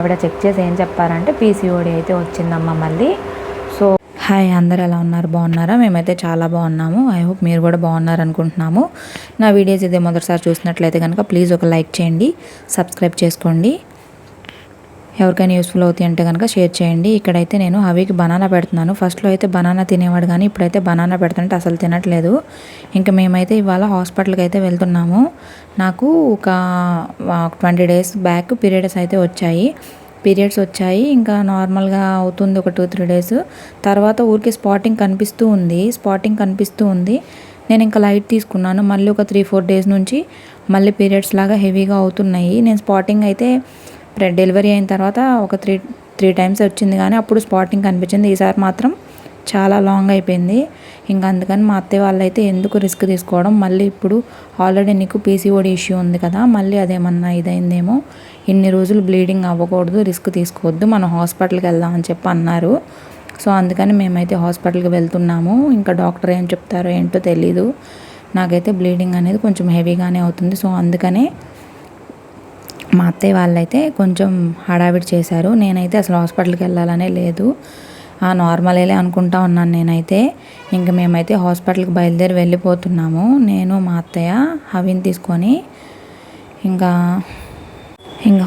ఆవిడ చెక్ చేసి ఏం చెప్పారంటే పీసీఓడి అయితే వచ్చిందమ్మా మళ్ళీ. సో హాయ్, అందరు ఎలా ఉన్నారు? బాగున్నారా? మేమైతే చాలా బాగున్నాము. ఐ హోప్ మీరు కూడా బాగున్నారు అనుకుంటున్నాము. నా వీడియోస్ ఇదే మొదటిసారి చూసినట్లయితే కనుక ప్లీజ్ ఒక లైక్ చేయండి, సబ్స్క్రైబ్ చేసుకోండి. ఎవరికైనా యూస్ఫుల్ అవుతాయి అంటే కనుక షేర్ చేయండి. ఇక్కడైతే నేను హవీకి బనానా పెడుతున్నాను. ఫస్ట్లో అయితే బనానా తినేవాడు, కానీ ఇప్పుడైతే బనానా పెడుతుంటే అసలు తినట్లేదు. ఇంకా మేమైతే ఇవాళ హాస్పిటల్కి అయితే వెళ్తున్నాము. నాకు ఒక 20 days బ్యాక్ పీరియడ్స్ అయితే వచ్చాయి. ఇంకా నార్మల్గా అవుతుంది ఒక 2-3 days. తర్వాత ఊరికి స్పాటింగ్ కనిపిస్తూ ఉంది. నేను ఇంకా లైట్ తీసుకున్నాను. మళ్ళీ ఒక 3-4 days నుంచి మళ్ళీ పీరియడ్స్ లాగా హెవీగా అవుతున్నాయి. నేను స్పాటింగ్ అయితే డెలివరీ అయిన తర్వాత ఒక త్రీ టైమ్స్ వచ్చింది, కానీ అప్పుడు స్పాటింగ్ కనిపించింది. ఈసారి మాత్రం చాలా లాంగ్ అయిపోయింది. ఇంకా అందుకని మా అత్తయ్య వాళ్ళు అయితే ఎందుకు రిస్క్ తీసుకోవడం, మళ్ళీ ఇప్పుడు ఆల్రెడీ నీకు పీసీఓడి ఇష్యూ ఉంది కదా, మళ్ళీ అదేమన్నా ఇదైందేమో, ఇన్ని రోజులు బ్లీడింగ్ అవ్వకూడదు, రిస్క్ తీసుకోవద్దు, మనం హాస్పిటల్కి వెళ్దాం అని చెప్పి అన్నారు. సో అందుకని మేమైతే హాస్పిటల్కి వెళ్తున్నాము. ఇంకా డాక్టర్ ఏం చెప్తారో ఏంటో తెలీదు. నాకైతే బ్లీడింగ్ అనేది కొంచెం హెవీగానే అవుతుంది. సో అందుకనే మా అత్తయ్య వాళ్ళైతే కొంచెం హడావిడి చేశారు. నేనైతే అసలు హాస్పిటల్కి వెళ్ళాలనే లేదు, నార్మలే అనుకుంటా ఉన్నాను నేనైతే. ఇంకా మేమైతే హాస్పిటల్కి బయలుదేరి వెళ్ళిపోతున్నాము. నేను మా అత్తయ్య హవిని తీసుకొని ఇంకా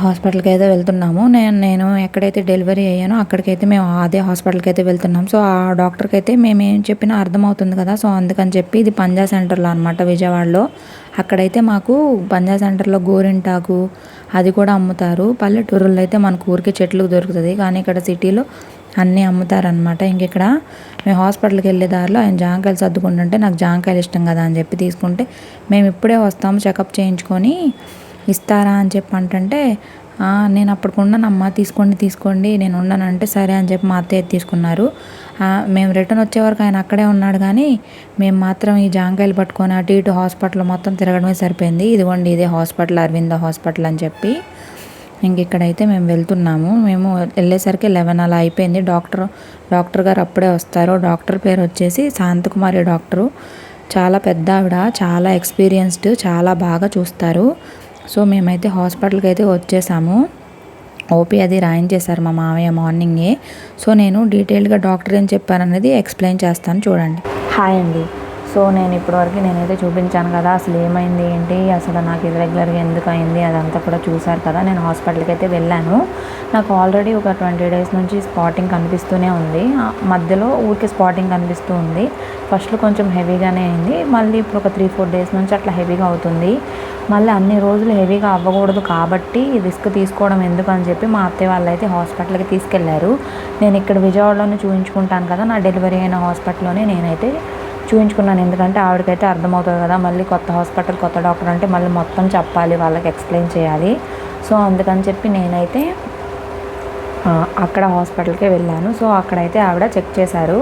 హాస్పిటల్కి అయితే వెళ్తున్నాము. నేను ఎక్కడైతే డెలివరీ అయ్యానో అక్కడికైతే మేము అదే హాస్పిటల్కి అయితే వెళ్తున్నాం. సో ఆ డాక్టర్కి అయితే మేము ఏం చెప్పినా అర్థమవుతుంది కదా, సో అందుకని చెప్పి ఇది పంజా సెంటర్లో అనమాట, విజయవాడలో. అక్కడైతే మాకు పంజా సెంటర్లో గోరింటాకు అది కూడా అమ్ముతారు. పల్లెటూరుల్లో అయితే మనకు ఊరికి చెట్లు దొరుకుతుంది, కానీ ఇక్కడ సిటీలో అన్నీ అమ్ముతారనమాట. ఇంక ఇక్కడ మేము హాస్పిటల్కి వెళ్ళే దారిలో ఆయన జాంకాయలు సర్దుకుంటుంటే నాకు జాంకాయలు ఇష్టం కదా అని చెప్పి తీసుకుంటే, మేము ఇప్పుడే వస్తాము, చెకప్ చేయించుకొని ఇస్తారా అని చెప్పి అంటే, నేను అప్పటికి ఉన్నానమ్మా, తీసుకోండి నేను ఉన్నానంటే సరే అని చెప్పి మా అత్తయ్య తీసుకున్నారు. మేము రిటర్న్ వచ్చే వరకు ఆయన అక్కడే ఉన్నాడు, కానీ మేము మాత్రం ఈ జాంకాయలు పట్టుకొని అటు ఇటు హాస్పిటల్ మొత్తం తిరగడమే సరిపోయింది. ఇదిగోండి ఇదే హాస్పిటల్, అరవింద హాస్పిటల్ అని చెప్పి. ఇంక ఇక్కడైతే మేము వెళ్తున్నాము. మేము వెళ్ళేసరికి 11 అలా అయిపోయింది. డాక్టర్ గారు అప్పుడే వస్తారు. డాక్టర్ పేరు వచ్చేసి శాంతకుమారి డాక్టరు. చాలా పెద్ద ఆవిడ, చాలా ఎక్స్పీరియన్స్డ్, చాలా బాగా చూస్తారు. సో మేమైతే హాస్పిటల్కి అయితే వచ్చేసాము. ఓపీ అది రాయించేశారు మా మామయ్య మార్నింగే. సో నేను డీటెయిల్గా డాక్టర్ ఏం చెప్పారనేది ఎక్స్ప్లెయిన్ చేస్తాను, చూడండి. హాయ్ అండి. సో నేను ఇప్పటివరకు నేనైతే చూపించాను కదా అసలు ఏమైంది ఏంటి, అసలు నాకు ఇర్రెగ్యులర్గా ఎందుకు అయింది అదంతా కూడా చూశారు కదా. నేను హాస్పిటల్కి అయితే వెళ్ళాను. నాకు ఆల్రెడీ ఒక 20 days నుంచి స్పాటింగ్ కనిపిస్తూనే ఉంది. మధ్యలో ఊరికే స్పాటింగ్ కనిపిస్తూ ఉంది. ఫస్ట్లో కొంచెం హెవీగానే అయింది, మళ్ళీ ఇప్పుడు ఒక 3-4 days నుంచి అట్లా హెవీగా అవుతుంది. మళ్ళీ అన్ని రోజులు హెవీగా అవ్వకూడదు కాబట్టి రిస్క్ తీసుకోవడం ఎందుకు అని చెప్పి మా అత్తయ్య వాళ్ళు అయితే హాస్పిటల్కి తీసుకెళ్లారు. నేను ఇక్కడ విజయవాడలోనే చూపించుకుంటాను కదా, నా డెలివరీ అయిన హాస్పిటల్లోనే నేనైతే చూపించుకున్నాను. ఎందుకంటే ఆవిడకైతే అర్థమవుతుంది కదా, మళ్ళీ కొత్త హాస్పిటల్ కొత్త డాక్టర్ అంటే మళ్ళీ మొత్తం చెప్పాలి, వాళ్ళకి ఎక్స్ప్లెయిన్ చేయాలి. సో అందుకని చెప్పి నేనైతే అక్కడ హాస్పిటల్కే వెళ్ళాను. సో అక్కడైతే ఆవిడ చెక్ చేశారు.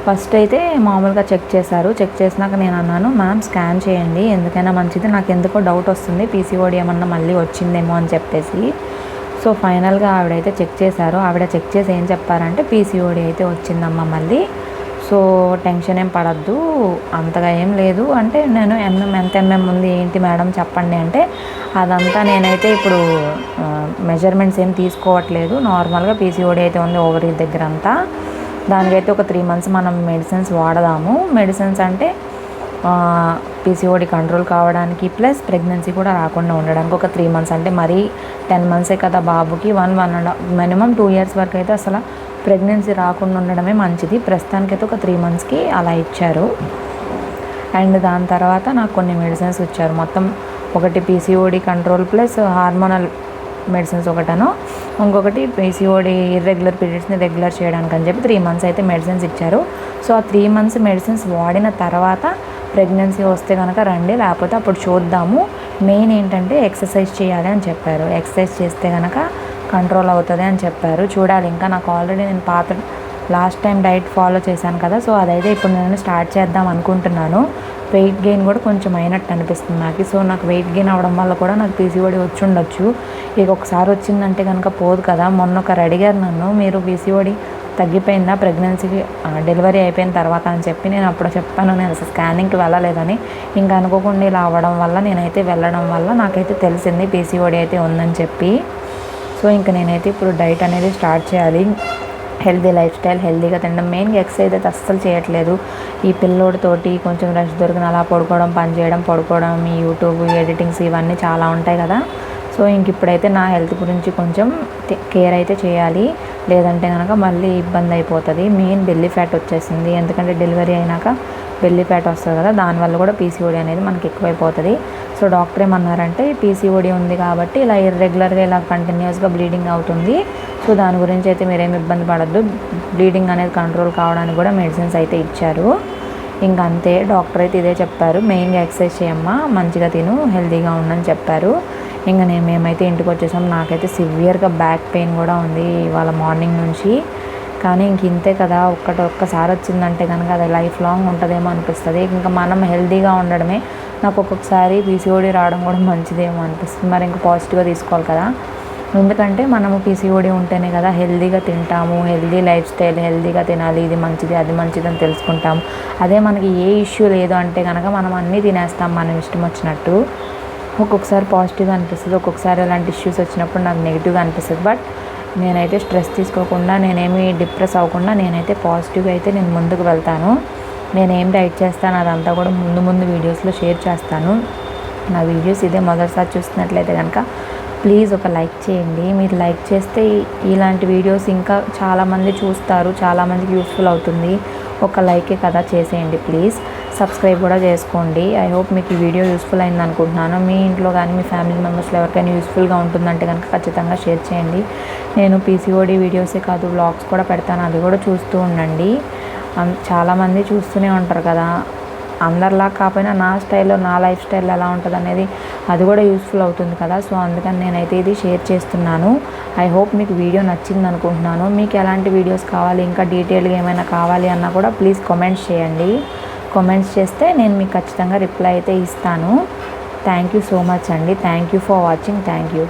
ఫస్ట్ అయితే మామూలుగా చెక్ చేసినాక నేను అన్నాను, మ్యామ్ స్కాన్ చేయండి, ఎందుకైనా మంచిది, నాకు ఎందుకో డౌట్ వస్తుంది పీసీఓడి ఏమన్నా మళ్ళీ వచ్చిందేమో అని చెప్పేసి. సో ఫైనల్గా ఆవిడైతే చెక్ చేశారు. ఆవిడ చెక్ చేసి ఏం చెప్పారంటే పీసీఓడి అయితే వచ్చిందమ్మా మళ్ళీ. సో టెన్షన్ ఏం పడద్దు, అంతగా ఏం లేదు అంటే, నేను ఎంత ఎంఎం ఉంది ఏంటి మేడం చెప్పండి అంటే, అదంతా నేనైతే ఇప్పుడు మెజర్మెంట్స్ ఏం తీసుకోవట్లేదు, నార్మల్గా పీసీఓడి అయితే ఉంది ఓవరీ దగ్గర అంతా. దానికైతే ఒక 3 months మనం మెడిసిన్స్ వాడదాము. మెడిసిన్స్ అంటే పీసీఓడి కంట్రోల్ కావడానికి ప్లస్ ప్రెగ్నెన్సీ కూడా రాకుండా ఉండడానికి ఒక 3 months, అంటే మరీ 10 months కదా బాబుకి, 1.5 మినిమం 2 years వరకు అయితే అసలు ప్రెగ్నెన్సీ రాకుండా ఉండడమే మంచిది. ప్రస్తుతానికైతే ఒక 3 monthsకి అలా ఇచ్చారు. అండ్ దాని తర్వాత నాకు కొన్ని మెడిసిన్స్ ఇచ్చారు. మొత్తం ఒకటి PCOD control plus hormonal medicines ఒకటను, ఇంకొకటి పీసీఓడి ఇర్రెగ్యులర్ పీరియడ్స్ని రెగ్యులర్ చేయడానికి అని చెప్పి 3 months అయితే మెడిసిన్స్ ఇచ్చారు. సో ఆ 3 months మెడిసిన్స్ వాడిన తర్వాత ప్రెగ్నెన్సీ వస్తే కనుక రండి, లేకపోతే అప్పుడు చూద్దాము. మెయిన్ ఏంటంటే ఎక్సర్సైజ్ చేయాలి అని చెప్పారు. ఎక్సర్సైజ్ చేస్తే కనుక కంట్రోల్ అవుతుంది అని చెప్పారు. చూడాలి, ఇంకా నాకు ఆల్రెడీ నేను లాస్ట్ టైం డైట్ ఫాలో చేశాను కదా, సో అదైతే ఇప్పుడు నేను స్టార్ట్ చేద్దాం అనుకుంటున్నాను. వెయిట్ గెయిన్ కూడా కొంచెం అయినట్టు అనిపిస్తుంది నాకు. సో నాకు వెయిట్ గెయిన్ అవ్వడం వల్ల కూడా నాకు పీసీఓడి వచ్చి ఉండొచ్చు. ఇక ఒకసారి వచ్చిందంటే కనుక పోదు కదా. మొన్న ఒకరు అడిగారు నన్ను, మీరు పీసీఓడి తగ్గిపోయిందా ప్రెగ్నెన్సీకి డెలివరీ అయిపోయిన తర్వాత అని చెప్పి. నేను అప్పుడు చెప్పాను నేను అసలు స్కానింగ్కి వెళ్ళలేదని. ఇంకా అనుకోకుండా ఇలా అవ్వడం వల్ల నేనైతే వెళ్ళడం వల్ల నాకైతే తెలిసింది పీసీఓడి అయితే ఉందని చెప్పి. సో ఇంకా నేనైతే ఇప్పుడు డైట్ అనేది స్టార్ట్ చేయాలి. హెల్తీ లైఫ్ స్టైల్, హెల్తీగా తినడం, మెయిన్గా ఎక్సర్సైజ్ అయితే అస్సలు చేయట్లేదు. ఈ పిల్లోడితోటి కొంచెం రెస్ట్ దొరికిన అలా పడుకోవడం, పని చేయడం, పడుకోవడం, ఈ యూట్యూబ్ ఎడిటింగ్స్ ఇవన్నీ చాలా ఉంటాయి కదా. సో ఇంక ఇప్పుడైతే నా హెల్త్ గురించి కొంచెం కేర్ అయితే చేయాలి, లేదంటే కనుక మళ్ళీ ఇబ్బంది అయిపోతుంది. మెయిన్ బెల్లీ ఫ్యాట్ వచ్చేసింది, ఎందుకంటే డెలివరీ అయినాక బెల్లీ ఫ్యాట్ వస్తుంది కదా, దానివల్ల కూడా పీసీఓడి అనేది మనకి ఎక్కువైపోతుంది. సో డాక్టర్ ఏమన్నారంటే పీసీఓడి ఉంది కాబట్టి ఇలా ఇర్రెగ్యులర్గా ఇలా కంటిన్యూస్గా బ్లీడింగ్ అవుతుంది. సో దాని గురించి అయితే మీరేమి ఇబ్బంది పడద్దు, బ్లీడింగ్ అనేది కంట్రోల్ కావడానికి కూడా మెడిసిన్స్ అయితే ఇచ్చారు. ఇంకా అంతే, డాక్టర్ అయితే ఇదే చెప్పారు, మెయిన్గా ఎక్సర్సైజ్ చేయమ్మా, మంచిగా తిను, హెల్తీగా ఉండని చెప్పారు. ఇంకా మేమైతే ఇంటికి వచ్చేసాం. నాకైతే సివియర్గా బ్యాక్ పెయిన్ కూడా ఉంది ఇవాళ మార్నింగ్ నుంచి. కానీ ఇంక ఇంతే కదా, ఒక్కసారి వచ్చిందంటే కనుక అది లైఫ్ లాంగ్ ఉంటుందేమో అనిపిస్తుంది. ఇంకా మనం హెల్తీగా ఉండడమే. నాకు ఒక్కొక్కసారి పీసీఓడి రావడం కూడా మంచిదేమో అనిపిస్తుంది. మరి ఇంకా పాజిటివ్గా తీసుకోవాలి కదా, ఎందుకంటే మనము పీసీఓడి ఉంటేనే కదా హెల్తీగా తింటాము, హెల్తీ లైఫ్ స్టైల్, హెల్తీగా తినాలి, ఇది మంచిది అది మంచిది అని తెలుసుకుంటాము. అదే మనకి ఏ ఇష్యూ లేదు అంటే కనుక మనం అన్నీ తినేస్తాం మనం ఇష్టం వచ్చినట్టు. ఒక్కొక్కసారి పాజిటివ్గా అనిపిస్తుంది, ఒక్కొక్కసారి అలాంటి ఇష్యూస్ వచ్చినప్పుడు నాకు నెగిటివ్గా అనిపిస్తుంది. బట్ నేనైతే స్ట్రెస్ తీసుకోకుండా, నేనేమి డిప్రెస్ అవ్వకుండా, నేనైతే పాజిటివ్గా అయితే నేను ముందుకు వెళ్తాను. నేనేం డైట్ చేస్తాను అదంతా కూడా ముందు వీడియోస్లో షేర్ చేస్తాను. నా వీడియోస్ ఇదే మొదటిసారి చూస్తున్నట్లయితే కనుక ప్లీజ్ ఒక లైక్ చేయండి. మీరు లైక్ చేస్తే ఇలాంటి వీడియోస్ ఇంకా చాలామంది చూస్తారు, చాలామందికి యూస్ఫుల్ అవుతుంది. ఒక లైకే కదా, చేసేయండి ప్లీజ్. సబ్స్క్రైబ్ కూడా చేసుకోండి. ఐ హోప్ మీకు ఈ వీడియో యూస్ఫుల్ అయింది అనుకుంటున్నాను. మీ ఇంట్లో కానీ మీ ఫ్యామిలీ మెంబర్స్లో ఎవరికైనా యూస్ఫుల్గా ఉంటుందంటే కనుక ఖచ్చితంగా షేర్ చేయండి. నేను పీసీఓడి వీడియోసే కాదు వ్లాగ్స్ కూడా పెడతాను, అది కూడా చూస్తూ ఉండండి. చాలామంది చూస్తూనే ఉంటారు కదా, అందరిలా కాకపోయినా నా స్టైల్లో, నా లైఫ్ స్టైల్ ఎలా ఉంటుంది అనేది అది కూడా యూస్ఫుల్ అవుతుంది కదా. సో అందుకని నేనైతే ఇది షేర్ చేస్తున్నాను. ఐ హోప్ మీకు వీడియో నచ్చింది అనుకుంటున్నాను. మీకు ఎలాంటి వీడియోస్ కావాలి, ఇంకా డీటెయిల్గా ఏమైనా కావాలి అన్నా కూడా ప్లీజ్ కామెంట్స్ చేయండి. కామెంట్స్ చేస్తే నేను మీకు ఖచ్చితంగా రిప్లై అయితే ఇస్తాను. థ్యాంక్ యూ సో మచ్ అండి. Thank you for watching. Thank you.